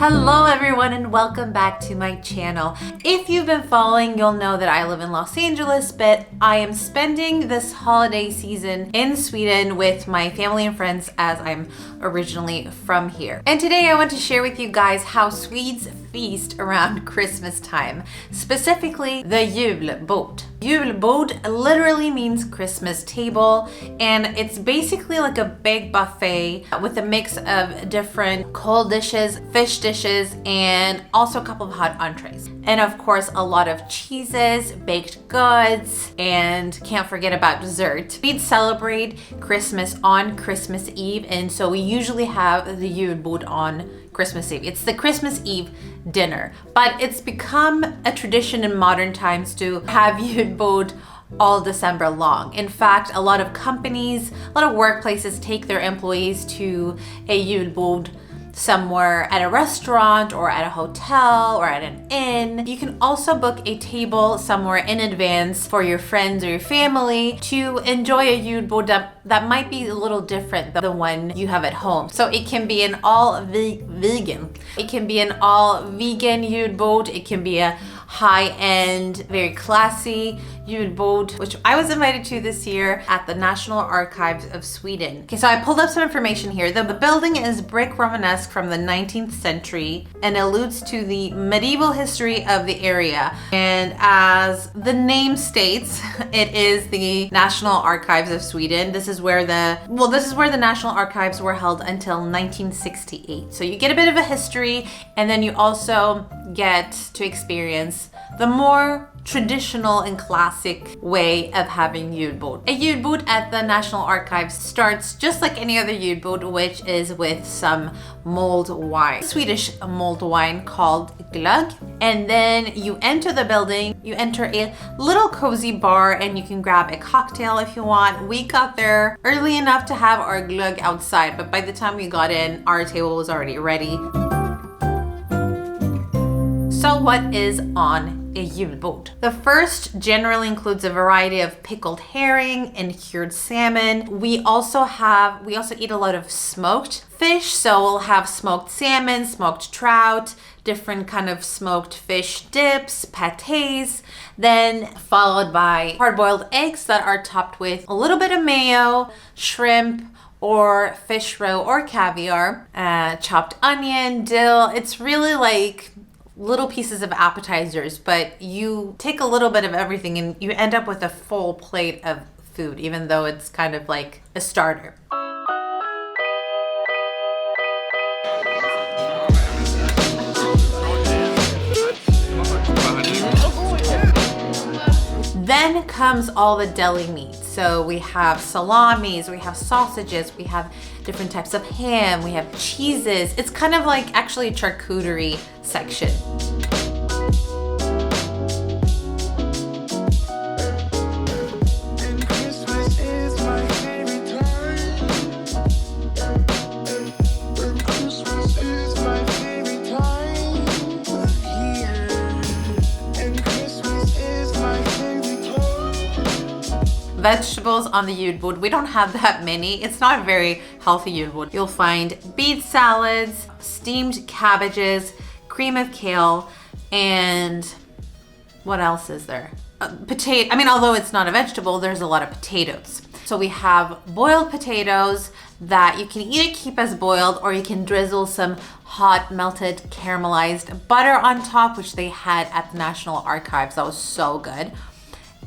Hello everyone and welcome back to my channel. If you've been following, you'll know that I live in Los Angeles, but I am spending this holiday season in Sweden with my family and friends as I'm originally from here. And today I want to share with you guys how Swedes feast around Christmas time, specifically the Julbord. Julbord literally means Christmas table, and it's basically like a big buffet with a mix of different cold dishes, fish dishes, and also a couple of hot entrees. And of course, a lot of cheeses, baked goods, and can't forget about dessert. We'd celebrate Christmas on Christmas Eve, and so we usually have the Julbord on Christmas Eve. It's the Christmas Eve dinner, but it's become a tradition in modern times to have Julbord all December long. In fact, a lot of companies, a lot of workplaces take their employees to a Julbord somewhere at a restaurant or at a hotel or at an inn. You can also book a table somewhere in advance for your friends or your family to enjoy a Julbord that might be a little different than the one you have at home. So it can be an all vegan. It can be an all vegan Julbord. It can be a high-end, very classy Julbord, which I was invited to this year at the National Archives of Sweden. Okay, so I pulled up some information here. The building is brick Romanesque from the 19th century and alludes to the medieval history of the area. And as the name states, it is the National Archives of Sweden. This is where the National Archives were held until 1968. So you get a bit of a history, and then you also get to experience the more traditional and classic way of having Julbord. A Julbord at the National Archives starts just like any other Julbord, which is with some mulled wine, Swedish mulled wine called glögg. And then you enter the building, you enter a little cozy bar, and you can grab a cocktail if you want. We got there early enough to have our glögg outside, but by the time we got in, our table was already ready. So what is on a Julbord? The first generally includes a variety of pickled herring and cured salmon. We also eat a lot of smoked fish, so we'll have smoked salmon, smoked trout, different kind of smoked fish dips, pâtés, then followed by hard-boiled eggs that are topped with a little bit of mayo, shrimp, or fish roe or caviar, chopped onion, dill. It's really like little pieces of appetizers, but you take a little bit of everything and you end up with a full plate of food, even though it's kind of like a starter. Then comes all the deli meat. So we have salamis, we have sausages, we have different types of ham, we have cheeses. It's kind of like actually a charcuterie section. Vegetables on the Julbord, we don't have that many. It's not a very healthy Julbord. You'll find beet salads, steamed cabbages, cream of kale, and what else is there? Although it's not a vegetable, there's a lot of potatoes. So we have boiled potatoes that you can either keep as boiled or you can drizzle some hot melted caramelized butter on top, which they had at the National Archives. That was so good.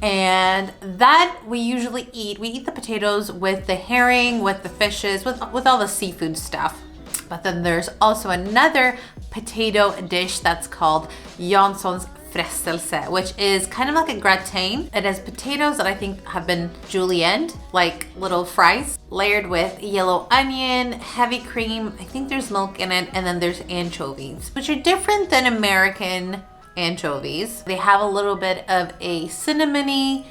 And that we usually eat. We eat the potatoes with the herring, with the fishes, with all the seafood stuff. But then there's also another potato dish that's called Janssons frestelse, which is kind of like a gratin. It has potatoes that I think have been julienned, like little fries, layered with yellow onion, heavy cream. I think there's milk in it, and then there's anchovies, which are different than American anchovies. They have a little bit of a cinnamony,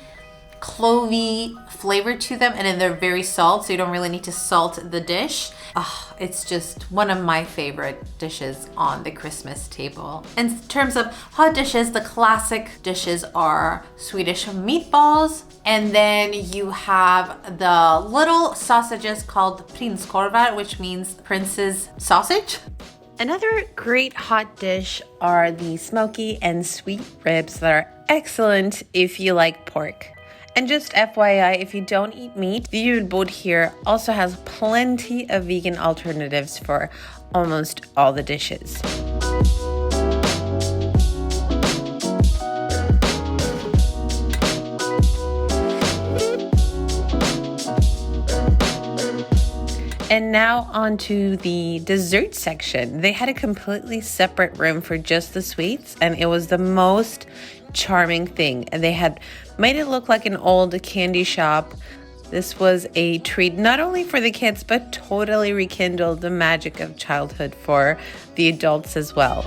clovey flavor to them, and then they're very salt, so you don't really need to salt the dish. Oh, it's just one of my favorite dishes on the Christmas table. In terms of hot dishes, the classic dishes are Swedish meatballs, and then you have the little sausages called prinskorvar, which means prince's sausage. Another great hot dish are the smoky and sweet ribs that are excellent if you like pork. And just FYI, if you don't eat meat, the Julbord here also has plenty of vegan alternatives for almost all the dishes. And now on to the dessert section. They had a completely separate room for just the sweets, and it was the most charming thing. And they had made it look like an old candy shop. This was a treat not only for the kids, but totally rekindled the magic of childhood for the adults as well.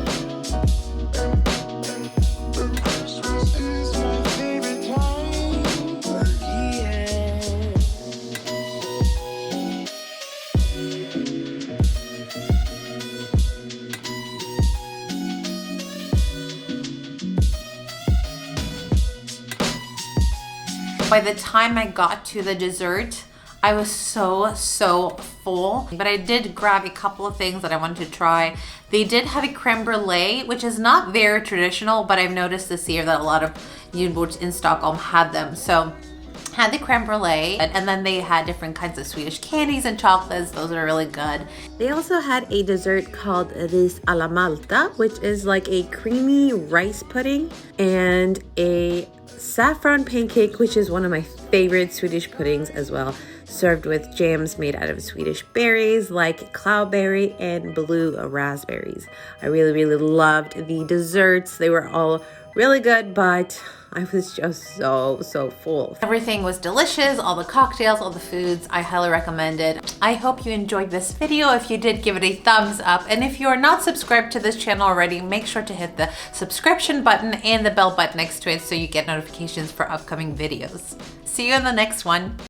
By the time I got to the dessert, I was so full, but I did grab a couple of things that I wanted to try. They did have a creme brulee, which is not very traditional, but I've noticed this year that a lot of Julbords in Stockholm had them. So had the creme brulee, and then they had different kinds of Swedish candies and chocolates. Those are really good. They also had a dessert called ris alla Malta, which is like a creamy rice pudding, and a saffron pancake, which is one of my favorite Swedish puddings as well, served with jams made out of Swedish berries like cloudberry and blue raspberries. I really loved the desserts. They were all really good, but I was just so full. Everything was delicious, all the cocktails, all the foods. I highly recommend it. I hope you enjoyed this video. If you did, give it a thumbs up. And if you are not subscribed to this channel already, make sure to hit the subscription button and the bell button next to it so you get notifications for upcoming videos. See you in the next one.